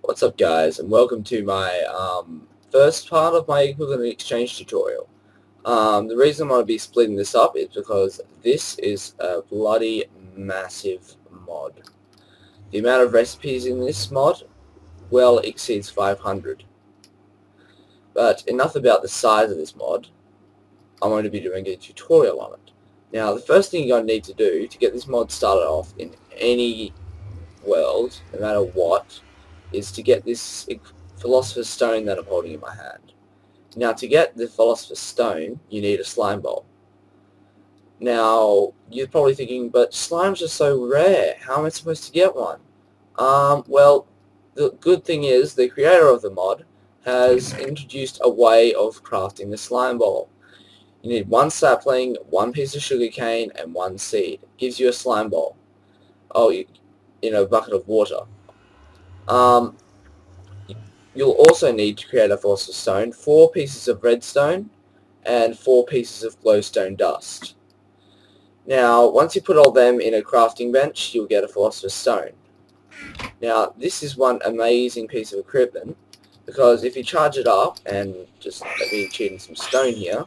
What's up guys, and welcome to my first part of my equivalent exchange tutorial. The reason I want to be splitting this up is because this is a bloody massive mod. The amount of recipes in this mod well exceeds 500. But enough about the size of this mod. I'm going to be doing a tutorial on it. Now the first thing you're going to need to do to get this mod started off in any world, no matter what, is to get this philosopher's stone that I'm holding in my hand. Now to get the philosopher's stone you need a slime bowl. Now you're probably thinking, but slimes are so rare, how am I supposed to get one? Well, the good thing is the creator of the mod has introduced a way of crafting the slime bowl. You need one sapling, one piece of sugarcane, and one seed. It gives you a slime bowl. In a bucket of water. You'll also need to create a philosopher's stone, 4 pieces of redstone and 4 pieces of glowstone dust. Now once you put all them in a crafting bench, you'll get a philosopher's stone. Now this is one amazing piece of equipment, because if you charge it up, and just let me cheat in some stone here,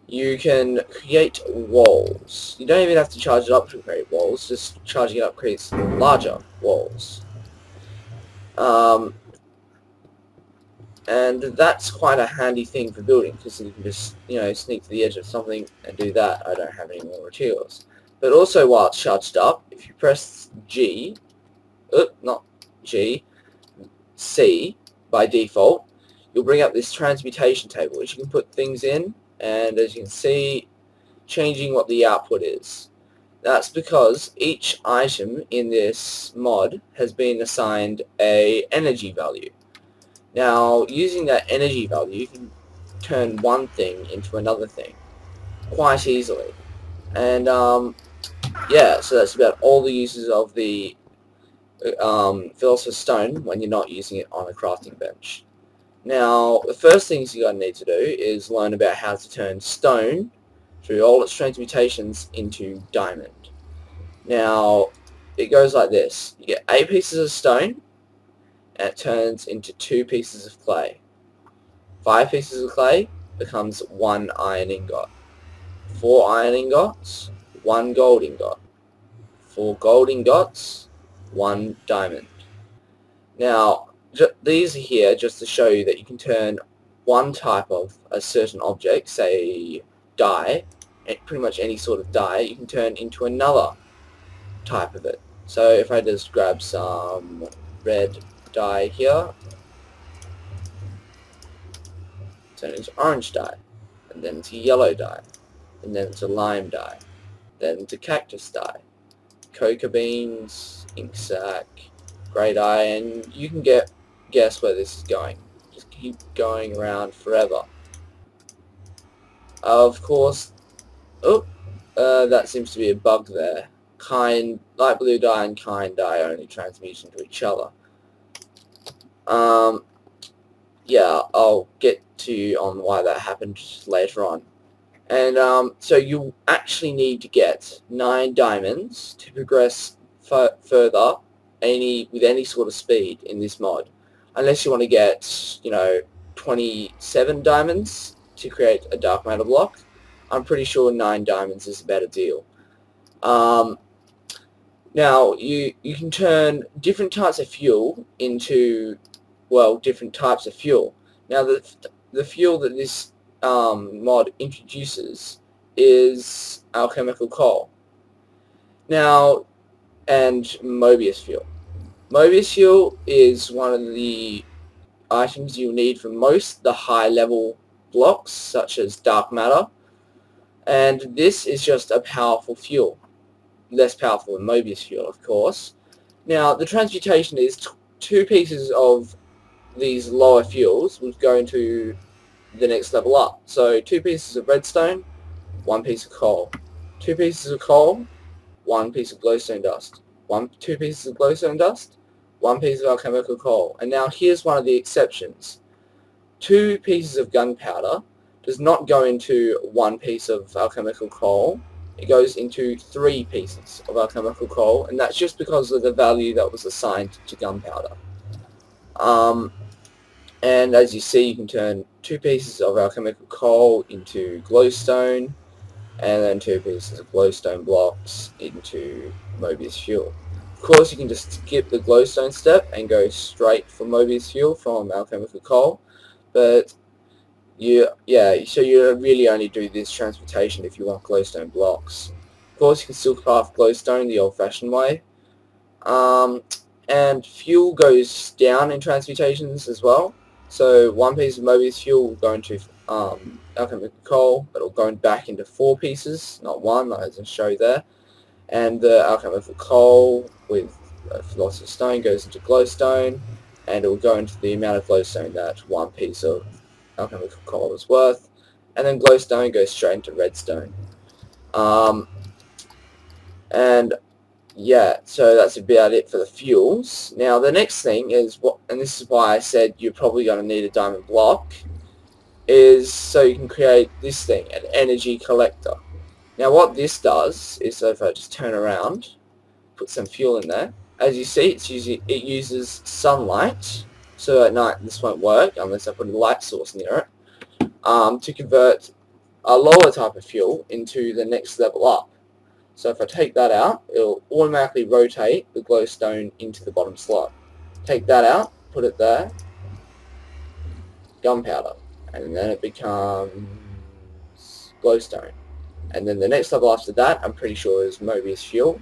you can create walls. You don't even have to charge it up to create walls, just charging it up creates larger walls. And that's quite a handy thing for building, because you can just, sneak to the edge of something and do that. I don't have any more materials. But also while it's charged up, if you press G, not G, C by default, you'll bring up this transmutation table, which you can put things in, and as you can see, changing what the output is. That's because each item in this mod has been assigned a energy value. Now, using that energy value, you can turn one thing into another thing quite easily. And yeah, so that's about all the uses of the philosopher's stone when you're not using it on a crafting bench. Now, the first things you're going to need to do is learn about how to turn stone, through all its transmutations, into diamond. Now, it goes like this. You get 8 pieces of stone, and it turns into 2 pieces of clay. 5 pieces of clay becomes 1 iron ingot. 4 iron ingots, 1 gold ingot. 4 gold ingots, 1 diamond. Now, these are here just to show you that you can turn one type of a certain object, say dye, pretty much any sort of dye, you can turn into another type of it. So if I just grab some red dye here, turn it into orange dye, and then into yellow dye, and then into lime dye, then into cactus dye, coca beans, ink sac, grey dye, and you can guess where this is going. Just keep going around forever. Of course, that seems to be a bug there. Light blue dye and kind dye only transmute into each other. Yeah, I'll get to you on why that happened later on. And so you actually need to get 9 diamonds to progress further with any sort of speed in this mod, unless you want to get 27 diamonds to create a dark matter block. I'm pretty sure 9 diamonds is a better deal. Now you can turn different types of fuel into, well, different types of fuel. Now the fuel that this mod introduces is alchemical coal. Now, and Mobius fuel. Mobius fuel is one of the items you'll need for most of the high level blocks, such as dark matter, and this is just a powerful fuel. Less powerful than Mobius fuel, of course. Now the transmutation is 2 pieces of these lower fuels will go into the next level up. So 2 pieces of redstone, 1 piece of coal. 2 pieces of coal, 1 piece of glowstone dust. 2 pieces of glowstone dust, 1 piece of alchemical coal. And now here's one of the exceptions. 2 pieces of gunpowder does not go into 1 piece of alchemical coal. It goes into 3 pieces of alchemical coal, and that's just because of the value that was assigned to gunpowder. And as you see, you can turn 2 pieces of alchemical coal into glowstone, and then 2 pieces of glowstone blocks into Mobius fuel. Of course, you can just skip the glowstone step and go straight for Mobius fuel from alchemical coal, but so you really only do this transmutation if you want glowstone blocks. Of course, you can still craft glowstone the old-fashioned way. And fuel goes down in transmutations as well. So 1 piece of Mobius fuel will go into alchemical coal, but it'll go back into 4 pieces, not 1, as I show there. And the alchemical coal with philosopher's stone goes into glowstone, and it will go into the amount of glowstone that 1 piece of alchemical coal is worth, and then glowstone goes straight into redstone. And yeah, so that's about it for the fuels. Now the next thing is and this is why I said you're probably going to need a diamond block, is so you can create this thing, an energy collector. Now what this does is, so if I just turn around, put some fuel in there, as you see it uses sunlight, so at night this won't work unless I put a light source near it, to convert a lower type of fuel into the next level up. So if I take that out, it'll automatically rotate the glowstone into the bottom slot. Take that out, put it there, gunpowder, and then it becomes glowstone. And then the next level after that, I'm pretty sure, is Mobius fuel.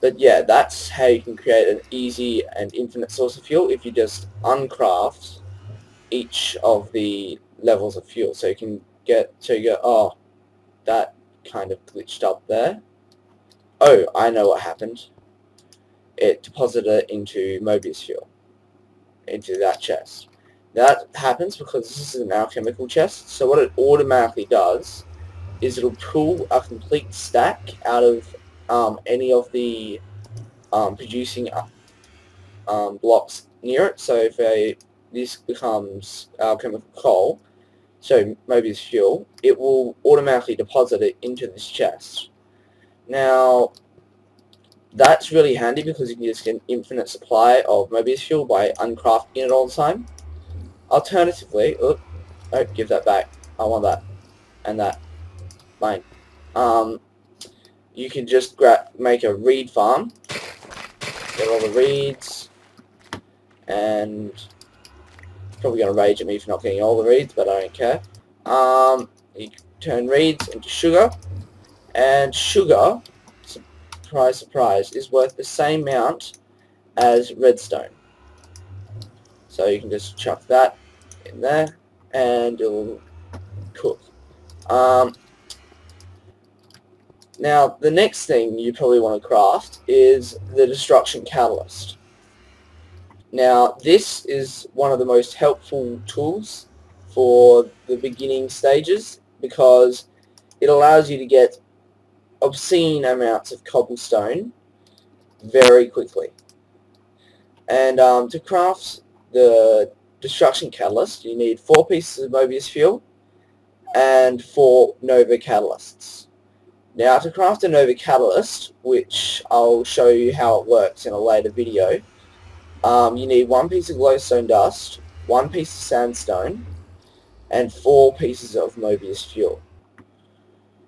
But yeah, that's how you can create an easy and infinite source of fuel if you just uncraft each of the levels of fuel. So you go, oh, that kind of glitched up there. Oh, I know what happened. It deposited it into Mobius fuel, into that chest. That happens because this is an alchemical chest, so what it automatically does is it'll pull a complete stack out of any of the producing blocks near it. So if this becomes alchemical coal, so Mobius fuel, it will automatically deposit it into this chest. Now, that's really handy because you can just get an infinite supply of Mobius fuel by uncrafting it all the time. Alternatively, give that back. I want that and that. Fine. You can just make a reed farm, get all the reeds, and probably going to rage at me for not getting all the reeds, but I don't care. You turn reeds into sugar, and sugar, surprise surprise, is worth the same amount as redstone. So you can just chuck that in there and it'll cook. Now the next thing you probably want to craft is the destruction catalyst. Now this is one of the most helpful tools for the beginning stages because it allows you to get obscene amounts of cobblestone very quickly. And to craft the destruction catalyst, you need 4 pieces of Mobius fuel and 4 Nova catalysts. Now to craft a Nova catalyst, which I'll show you how it works in a later video, you need 1 piece of glowstone dust, 1 piece of sandstone, and 4 pieces of Mobius fuel.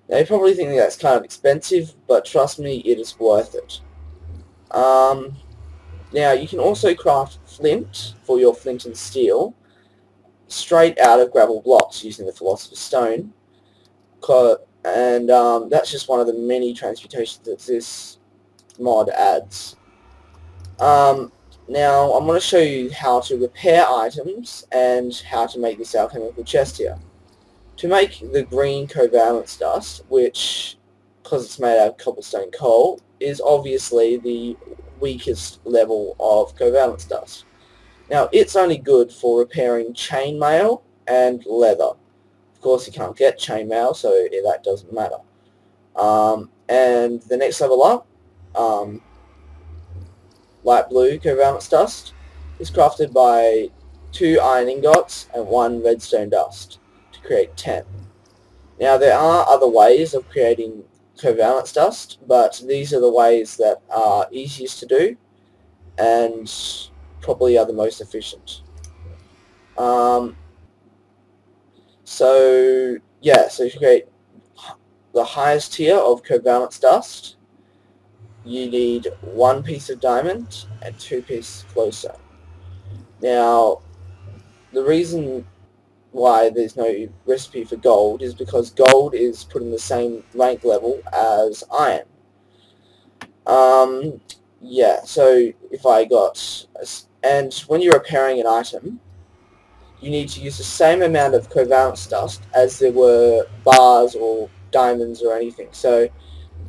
Now you probably think that's kind of expensive, but trust me, it is worth it. Now you can also craft flint for your flint and steel straight out of gravel blocks using the philosopher's stone, and that's just one of the many transmutations that this mod adds. Now I'm going to show you how to repair items and how to make this alchemical chest here. To make the green covalence dust, which, because it's made out of cobblestone coal, is obviously the weakest level of covalence dust. Now it's only good for repairing chainmail and leather. Of course you can't get chainmail, so that doesn't matter. And the next level up, light blue covalence dust, is crafted by 2 iron ingots and 1 redstone dust to create 10. Now there are other ways of creating covalence dust, but these are the ways that are easiest to do and probably are the most efficient. So yeah, so if you create the highest tier of covalence dust, you need 1 piece of diamond and 2 pieces of glowstone. Now, the reason why there's no recipe for gold is because gold is put in the same rank level as iron. Yeah, so if I got, and when you're repairing an item, you need to use the same amount of covalence dust as there were bars or diamonds or anything. So,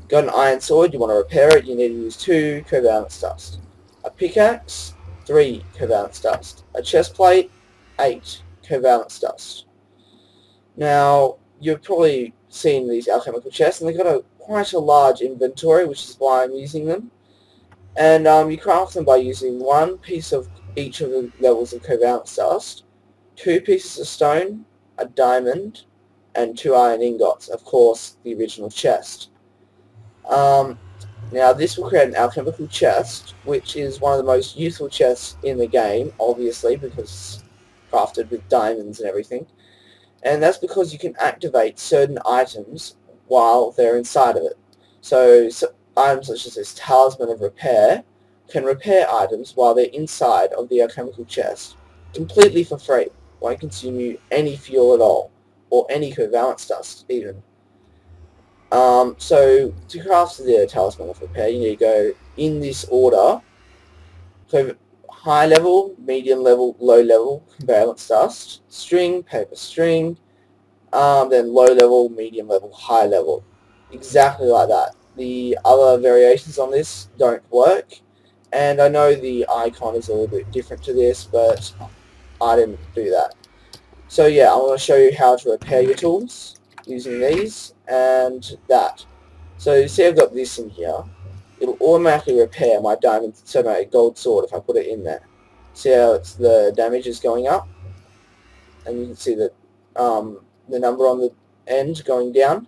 got an iron sword, you want to repair it, you need to use 2 covalence dust. A pickaxe, 3 covalence dust. A chest plate, 8 covalence dust. Now, you've probably seen these alchemical chests, and they've got quite a large inventory, which is why I'm using them. And you craft them by using 1 piece of each of the levels of covalence dust, 2 pieces of stone, a diamond, and 2 iron ingots, of course, the original chest. Now, this will create an alchemical chest, which is one of the most useful chests in the game, obviously, because it's crafted with diamonds and everything. And that's because you can activate certain items while they're inside of it. So items such as this Talisman of Repair can repair items while they're inside of the alchemical chest, completely for free. Won't consume you any fuel at all, or any covalence dust even. So to craft the Talisman of Repair, you need to go in this order. So high level, medium level, low level, covalence dust, string, paper string, then low level, medium level, high level. Exactly like that. The other variations on this don't work, and I know the icon is a little bit different to this, but I didn't do that. So yeah, I'm going to show you how to repair your tools using these and that. So you see I've got this in here. It'll automatically repair my my gold sword if I put it in there. See how the damage is going up? And you can see that the number on the end going down.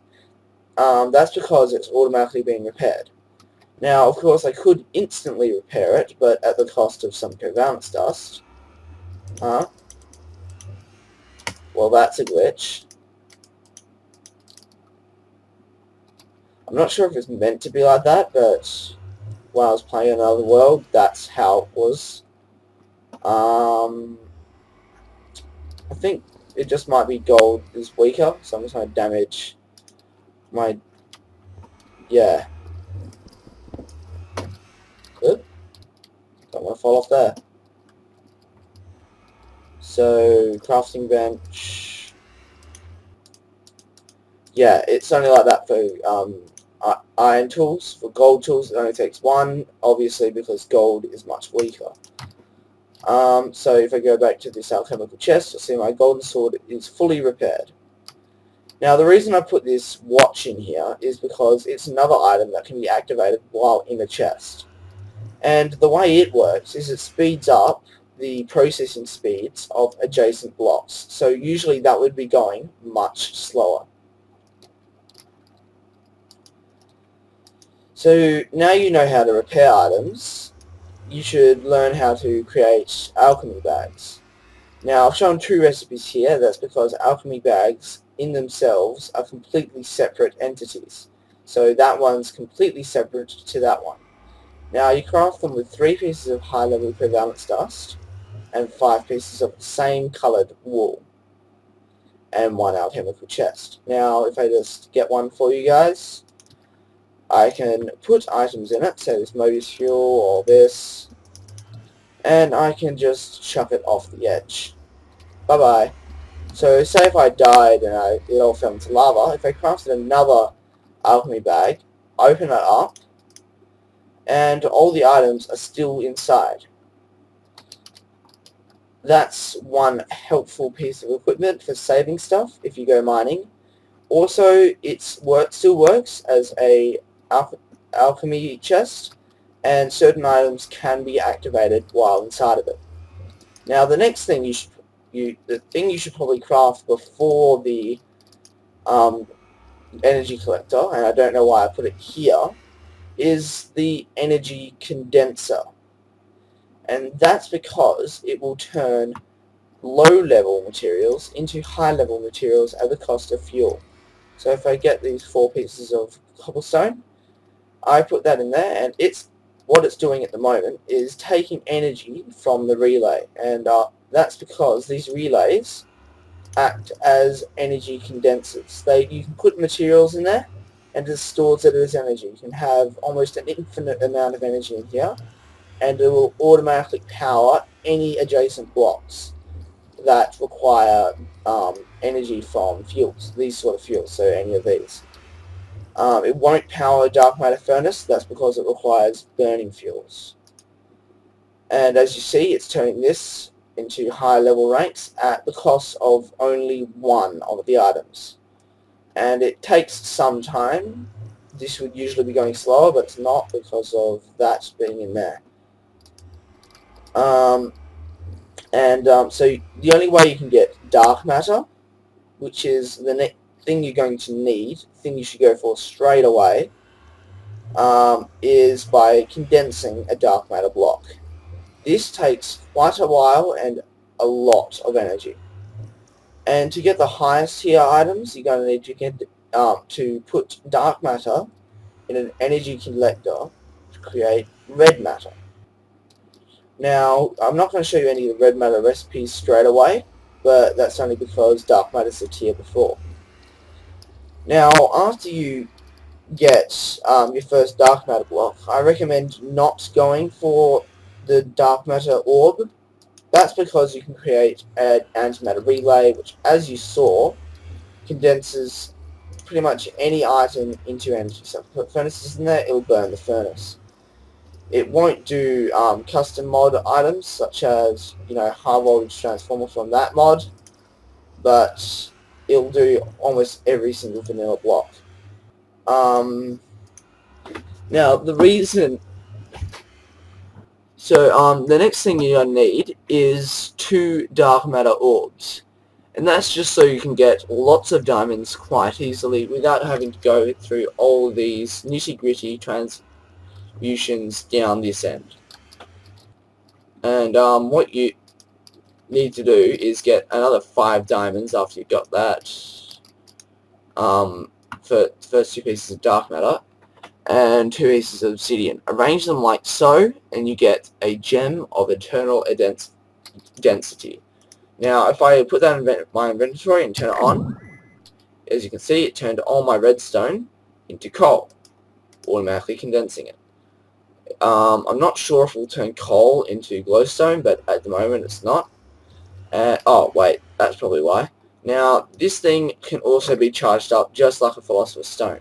That's because it's automatically being repaired. Now, of course, I could instantly repair it, but at the cost of some covalence dust. Well, that's a glitch. I'm not sure if it's meant to be like that, but when I was playing Another World, that's how it was. I think it just might be gold is weaker, so I'm just going to damage my... yeah. Good. Don't want to fall off there. So, crafting bench... yeah, it's only like that for iron tools. For gold tools, it only takes 1, obviously, because gold is much weaker. So if I go back to this alchemical chest, you'll see my golden sword is fully repaired. Now, the reason I put this watch in here is because it's another item that can be activated while in a chest. And the way it works is it speeds up the processing speeds of adjacent blocks. So usually that would be going much slower. So now you know how to repair items, you should learn how to create alchemy bags. Now, I've shown 2 recipes here. That's because alchemy bags in themselves are completely separate entities. So that one's completely separate to that one. Now, you craft them with 3 pieces of high-level covalence dust and 5 pieces of the same coloured wool and 1 alchemical chest. Now, if I just get one for you guys, I can put items in it, say this Mobius fuel or this, and I can just chuck it off the edge. Bye-bye. So say if I died and it all fell into lava, if I crafted another alchemy bag, open it up, and all the items are still inside. That's one helpful piece of equipment for saving stuff if you go mining. Also, it still works as a alchemy chest, and certain items can be activated while inside of it. Now, the next thing you should probably craft before the energy collector, and I don't know why I put it here, is the energy condenser. and that's because it will turn low-level materials into high-level materials at the cost of fuel. So if I get these 4 pieces of cobblestone, I put that in there, and what it's doing at the moment is taking energy from the relay, and that's because these relays act as energy condensers. You can put materials in there, and it stores it as energy. You can have almost an infinite amount of energy in here, and it will automatically power any adjacent blocks that require energy from fuels, these sort of fuels, so any of these. It won't power a dark matter furnace, that's because it requires burning fuels. And as you see, it's turning this into high level ranks at the cost of only one of the items. And it takes some time. This would usually be going slower, but it's not because of that being in there. So the only way you can get dark matter, which is the next thing you're going to need, thing you should go for straight away, is by condensing a dark matter block. This takes quite a while and a lot of energy. And to get the highest tier items, you're going to need to get to put dark matter in an energy collector to create red matter. Now, I'm not going to show you any of the red matter recipes straight away, but that's only because dark matter is a tier before. Now, after you get your first dark matter block, I recommend not going for the dark matter orb. That's because you can create an antimatter relay, which, as you saw, condenses pretty much any item into energy. So if you put furnaces in there, it will burn the furnace. It won't do custom mod items, such as, high voltage transformer from that mod, but it'll do almost every single vanilla block. Now, the reason... So, the next thing you're going to need is 2 dark matter orbs. And that's just so you can get lots of diamonds quite easily without having to go through all these nitty-gritty transfusions down this end. And what you need to do is get another 5 diamonds after you've got that for the first 2 pieces of dark matter, and 2 pieces of obsidian. Arrange them like so, and you get a gem of eternal density. Now, if I put that in my inventory and turn it on, as you can see, it turned all my redstone into coal, automatically condensing it. I'm not sure if it will turn coal into glowstone, but at the moment it's not. Oh, wait, that's probably why. Now, this thing can also be charged up just like a philosopher's stone.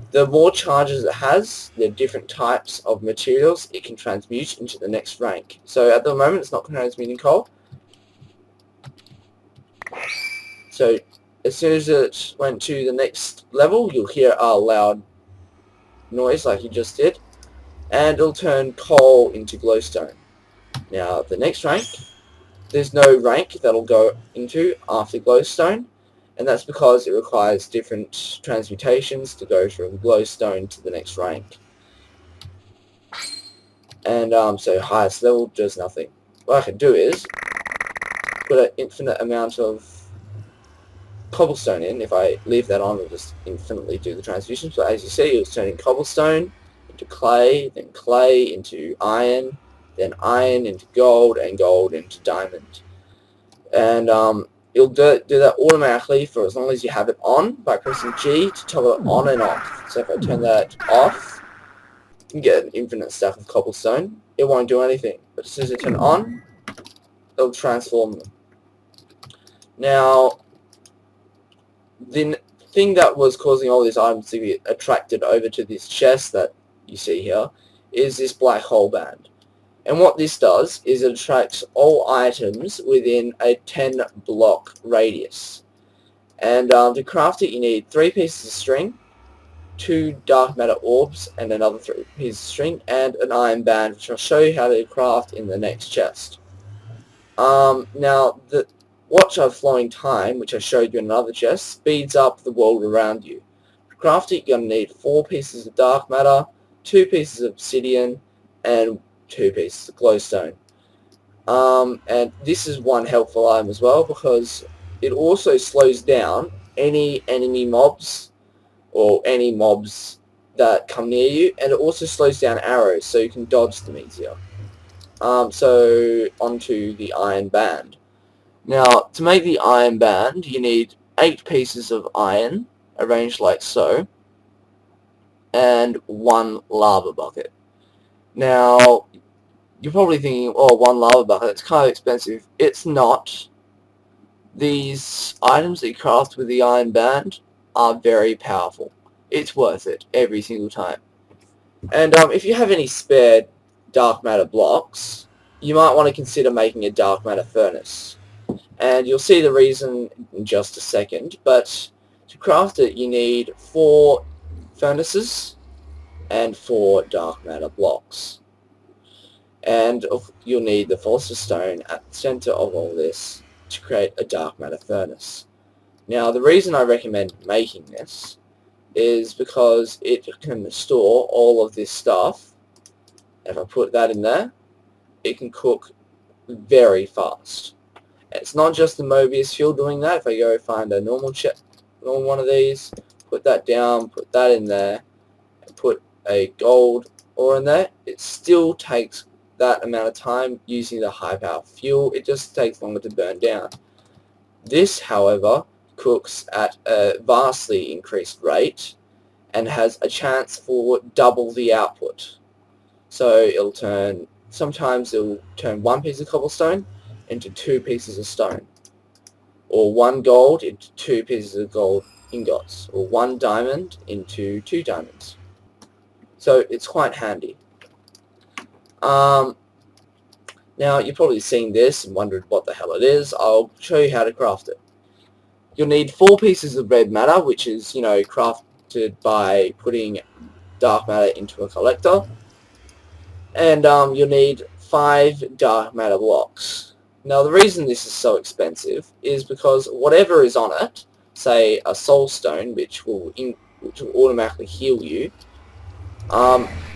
The more charges it has, the different types of materials it can transmute into the next rank. So at the moment it's not transmuting coal. So as soon as it went to the next level, you'll hear a loud noise like you just did, and it'll turn coal into glowstone. Now the next rank, there's no rank that'll go into after glowstone, and that's because it requires different transmutations to go from glowstone to the next rank. And so highest level does nothing. What I can do is put an infinite amount of cobblestone in. If I leave that on, it'll just infinitely do the transfusion. So as you see, it was turning cobblestone into clay, then clay into iron, then iron into gold, and gold into diamond. And it'll do that automatically for as long as you have it on by pressing G to toggle it on and off. So if I turn that off, you can get an infinite stack of cobblestone. It won't do anything, but as soon as I turn it on, it'll transform them. Now, the thing that was causing all these items to be attracted over to this chest that you see here is this black hole band. And what this does is it attracts all items within a 10 block radius. And to craft it, you need 3 pieces of string, 2 dark matter orbs, and another 3 pieces of string, and an iron band, which I'll show you how to craft in the next chest. Now, the watch of flowing time, which I showed you in another chest, speeds up the world around you. To craft it, you're going to need 4 pieces of dark matter, 2 pieces of obsidian, and 2 pieces of glowstone. And this is one helpful item as well, because it also slows down any enemy mobs or any mobs that come near you, and it also slows down arrows so you can dodge them easier. So onto the iron band. Now, to make the iron band, you need 8 pieces of iron arranged like so, and 1 lava bucket. Now, you're probably thinking, oh, 1 lava bucket, it's kind of expensive. It's not. These items that you craft with the iron band are very powerful. It's worth it every single time. And if you have any spare dark matter blocks, you might want to consider making a dark matter furnace. And you'll see the reason in just a second, but to craft it you need 4 furnaces and 4 dark matter blocks. And you'll need the philosopher's stone at the center of all this to create a dark matter furnace. Now, the reason I recommend making this is because it can store all of this stuff. If I put that in there, it can cook very fast. It's not just the Mobius fuel doing that. If I go find a normal one of these, put that down, put that in there, and put a gold ore in there, it still takes that amount of time using the high power fuel. It just takes longer to burn down. This, however, cooks at a vastly increased rate and has a chance for double the output. So sometimes it'll turn 1 piece of cobblestone into 2 pieces of stone, or 1 gold into 2 pieces of gold ingots, or 1 diamond into 2 diamonds. So it's quite handy. Now, you've probably seen this and wondered what the hell it is. I'll show you how to craft it. You'll need 4 pieces of red matter, which is, crafted by putting dark matter into a collector. And you'll need 5 dark matter blocks. Now, the reason this is so expensive is because whatever is on it, say a soul stone, which will automatically heal you,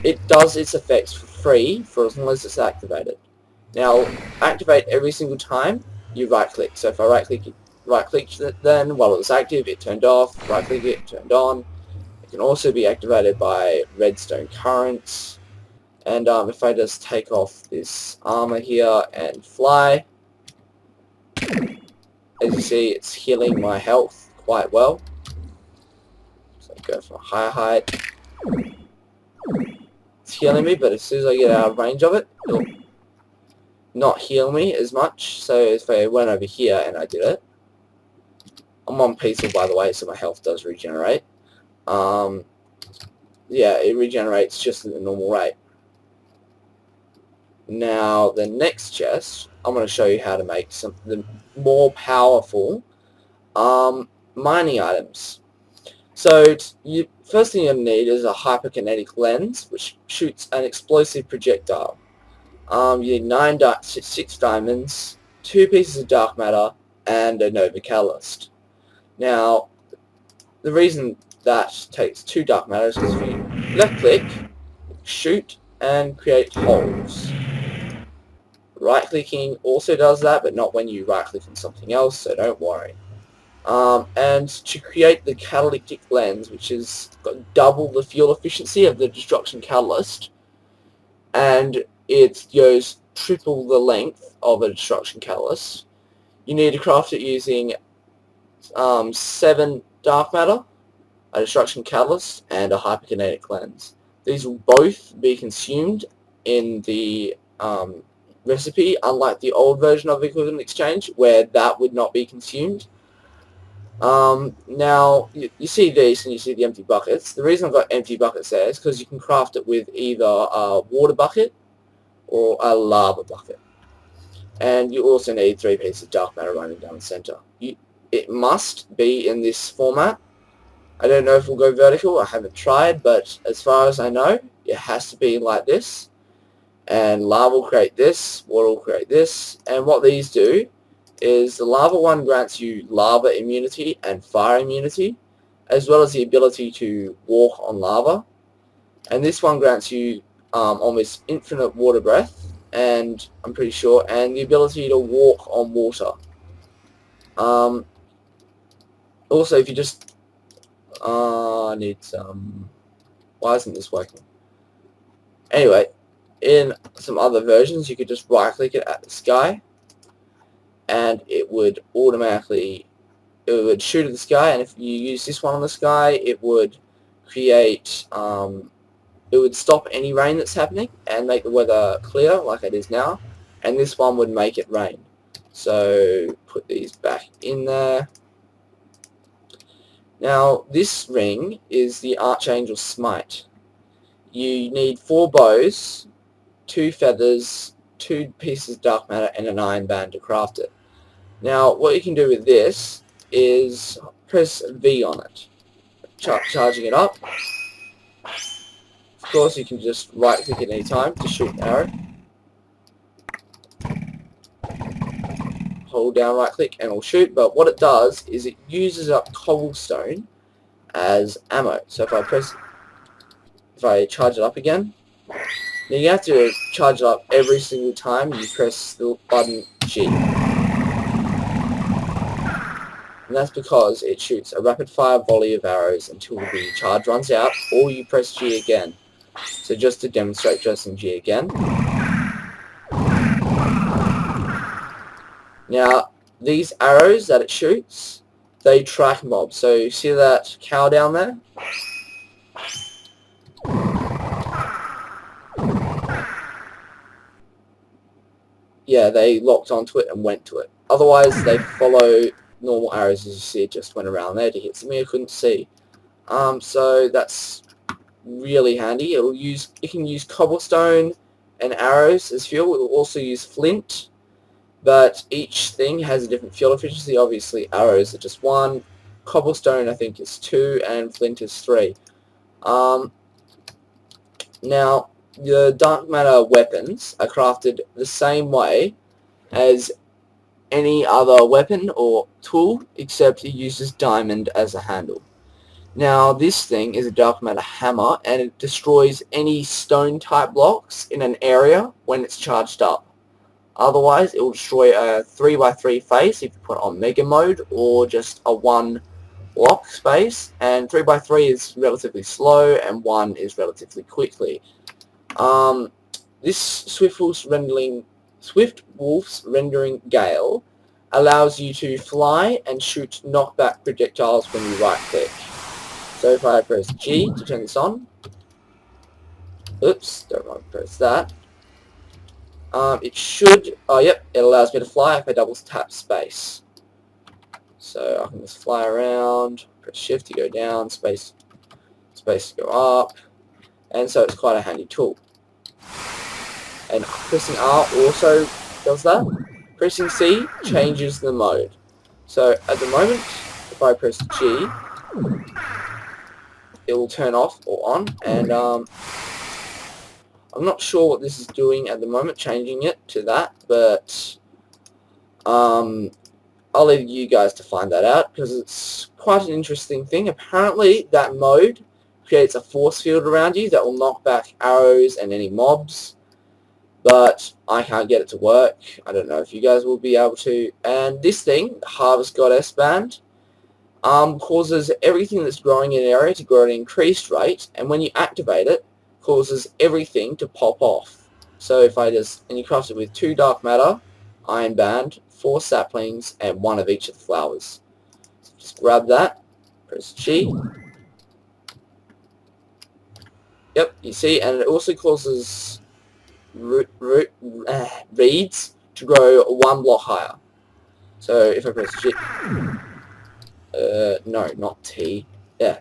it does its effects for free for as long as it's activated. Now, activate every single time you right-click. So if I right-clicked it then while it was active, it turned off. Right-click it, turned on. It can also be activated by redstone currents. And if I just take off this armor here and fly, as you see, it's healing my health quite well. So go for a higher height. It's healing me, but as soon as I get out of range of it, it'll not heal me as much. So if I went over here and I did it, I'm on peaceful, by the way, so my health does regenerate. Yeah, it regenerates just at the normal rate. Now, the next chest, I'm going to show you how to make some of the more powerful mining items. So, first thing you're going to need is a hyperkinetic lens, which shoots an explosive projectile. You need 6 diamonds, 2 pieces of dark matter, and a nova catalyst. Now, the reason that takes 2 dark matter is because if you left-click, shoot, and create holes. Right-clicking also does that, but not when you right-click on something else, so don't worry. And to create the catalytic lens, which has got double the fuel efficiency of the destruction catalyst, and it goes triple the length of a destruction catalyst, you need to craft it using 7 dark matter, a destruction catalyst, and a hyperkinetic lens. These will both be consumed in the recipe, unlike the old version of equivalent exchange, where that would not be consumed. Now, you see these and you see the empty buckets. The reason I've got empty buckets there is because you can craft it with either a water bucket or a lava bucket. And you also need 3 pieces of dark matter running down the center. It must be in this format. I don't know if we'll go vertical, I haven't tried, but as far as I know, it has to be like this. And lava will create this, water will create this, and what these do is the lava one grants you lava immunity and fire immunity, as well as the ability to walk on lava, and this one grants you almost infinite water breath and I'm pretty sure, and the ability to walk on water. Also, if you just I need some. Why isn't this working? Anyway, in some other versions, you could just right-click it at the sky, and it would automatically shoot at the sky. And if you use this one on the sky, it would create it would stop any rain that's happening and make the weather clear like it is now, and this one would make it rain. So put these back in there. Now this ring is the Archangel Smite. You need 4 bows, 2 feathers, 2 pieces of dark matter, and an iron band to craft it. Now what you can do with this is press V on it, charging it up. Of course, you can just right click at any time to shoot an arrow. Hold down right click and it'll shoot, but what it does is it uses up cobblestone as ammo. So if I charge it up again, now you have to charge it up every single time you press the button G. And that's because it shoots a rapid fire volley of arrows until the charge runs out, or you press G again. So just to demonstrate, pressing G again. Now, these arrows that it shoots, they track mobs. So you see that cow down there? Yeah, they locked onto it and went to it. Otherwise, they follow normal arrows, as you see. It just went around there to hit something I couldn't see. So that's really handy. It can use cobblestone and arrows as fuel. It will also use flint, but each thing has a different fuel efficiency. Obviously, arrows are just 1, cobblestone I think is 2, and flint is 3. Now, the dark matter weapons are crafted the same way as any other weapon or tool, except it uses diamond as a handle. Now, this thing is a dark matter hammer, and it destroys any stone type blocks in an area when it's charged up. Otherwise, it will destroy a 3x3 face if you put it on mega mode, or just a 1 block space, and 3x3 is relatively slow and 1 is relatively quickly. This Swift Wolf's Rendering Gale allows you to fly and shoot knockback projectiles when you right click. So if I press G to turn this on, oops, don't want to press that. It should, oh yep, it allows me to fly if I double tap space. So I can just fly around, press shift to go down, space to go up, and so it's quite a handy tool. And pressing R also does that. Pressing C changes the mode. So at the moment, if I press G, it will turn off or on, and I'm not sure what this is doing at the moment, changing it to that, but I'll leave you guys to find that out, because it's quite an interesting thing. Apparently that mode creates a force field around you that will knock back arrows and any mobs, but I can't get it to work. I don't know if you guys will be able to. And this thing, the Harvest Goddess Band, causes everything that's growing in an area to grow at an increased rate, and when you activate it, causes everything to pop off. So if I and you craft it with 2 dark matter, iron band, 4 saplings, and 1 of each of the flowers. So just grab that, press G. Yep, you see, and it also causes reeds to grow 1 block higher. So if I press G, no, not T, yeah.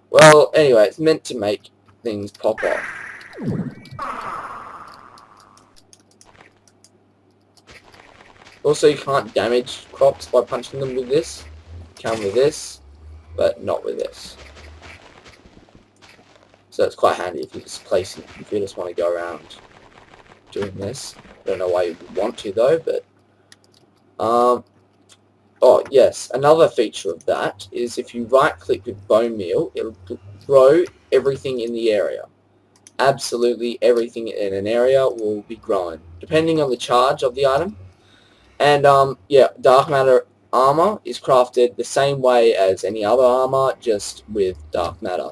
Well, anyway, it's meant to make things pop off. Also, you can't damage crops by punching them with this. You can with this, but not with this. So it's quite handy if you just place it, if you just want to go around doing this. I don't know why you would want to though, but oh yes, another feature of that is if you right click with bone meal, it'll grow everything in the area. absolutely everything in an area will be growing, depending on the charge of the item. And yeah, dark matter armor is crafted the same way as any other armor, just with dark matter.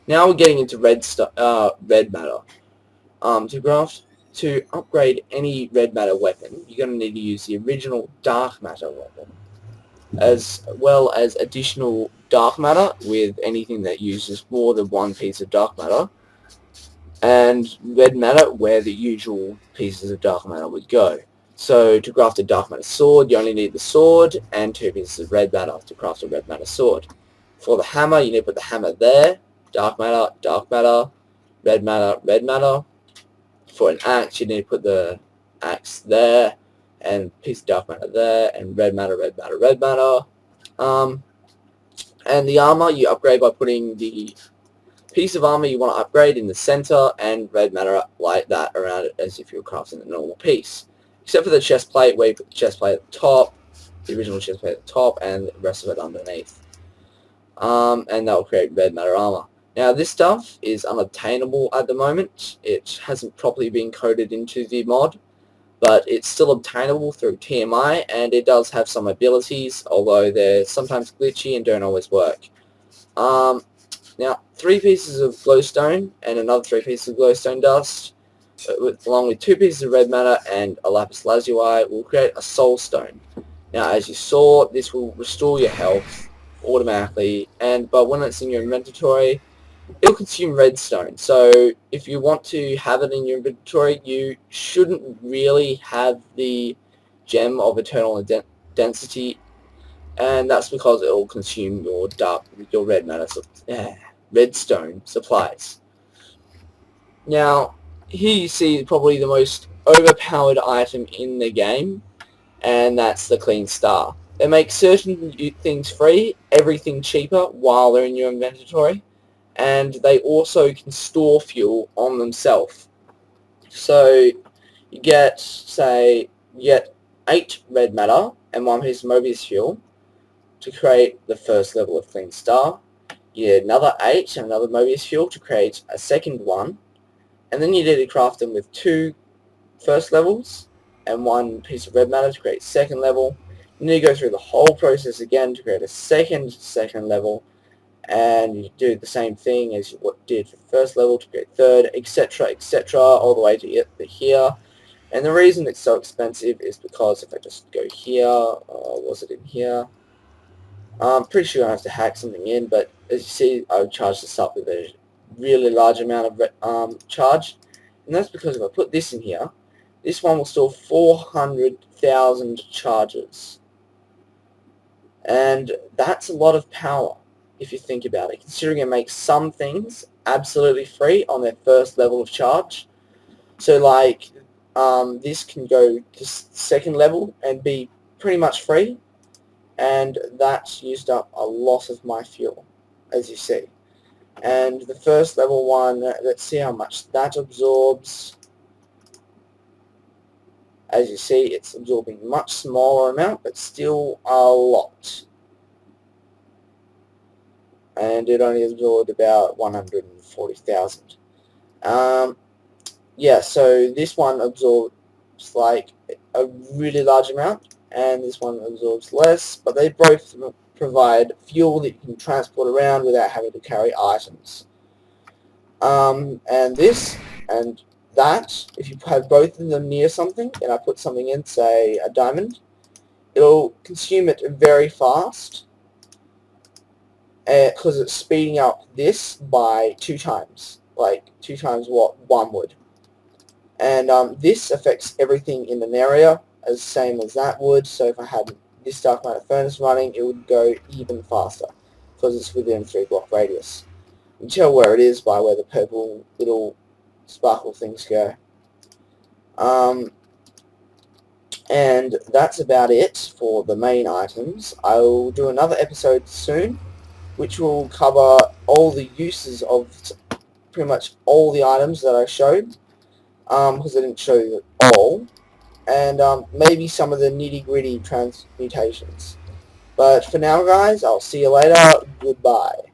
Now we're getting into red matter. To upgrade any red matter weapon, you're going to need to use the original dark matter weapon, as well as additional dark matter with anything that uses more than one piece of dark matter, and red matter where the usual pieces of dark matter would go. So to craft a dark matter sword, you only need the sword and 2 pieces of red matter to craft a red matter sword. For the hammer, you need to put the hammer there, dark matter, red matter, red matter. For an axe, you need to put the axe there, and piece of dark matter there, and red matter, red matter, red matter. And the armor you upgrade by putting the piece of armor you want to upgrade in the center, and red matter like that around it, as if you were crafting a normal piece. Except for the chest plate, where you put the chest plate at the top, the original chest plate at the top, and the rest of it underneath. And that will create red matter armor. Now this stuff is unobtainable at the moment. It hasn't properly been coded into the mod, but it's still obtainable through TMI, and it does have some abilities, although they're sometimes glitchy and don't always work. Now 3 pieces of glowstone and another 3 pieces of glowstone dust, along with 2 pieces of red matter and a lapis lazuli, will create a soul stone. Now as you saw, this will restore your health automatically, but when it's in your inventory, it'll consume redstone. So if you want to have it in your inventory, you shouldn't really have the gem of eternal density, and that's because it will consume your red matter redstone supplies. Now here you see probably the most overpowered item in the game, and that's the clean star. They make certain things free, everything cheaper while they're in your inventory, and they also can store fuel on themselves. So you get, say, 8 red matter and 1 piece of Mobius fuel to create the first level of clean star. You get another 8 and another Mobius fuel to create a second one, and then you need to craft them with 2 first levels and 1 piece of red matter to create second level. You need to go through the whole process again to create a second level, and you do the same thing as you did for the first level to create third, etc, etc, all the way to get to here. And the reason it's so expensive is because if I just go here, was it in here? I'm pretty sure I have to hack something in, but as you see, I would charge this up with a really large amount of charge, and that's because if I put this in here, this one will store 400,000 charges, and that's a lot of power if you think about it, considering it makes some things absolutely free on their first level of charge. So like this can go to second level and be pretty much free, and that's used up a lot of my fuel, as you see. And the first level one, let's see how much that absorbs. As you see, it's absorbing a much smaller amount, but still a lot. And it only absorbed about 140,000. Yeah, so this one absorbs like a really large amount, and this one absorbs less, but they both provide fuel that you can transport around without having to carry items. And this and that, if you have both of them near something, and I put something in, say a diamond, it'll consume it very fast, because it's speeding up this by 2 times, like 2 times what one would. And this affects everything in an area as same as that would. So if I had this dark matter furnace running, it would go even faster because it's within 3 block radius. You can tell where it is by where the purple little sparkle things go. And that's about it for the main items. I will do another episode soon, which will cover all the uses of pretty much all the items that I showed, because I didn't show you all, and maybe some of the nitty-gritty transmutations. But for now, guys, I'll see you later. Goodbye.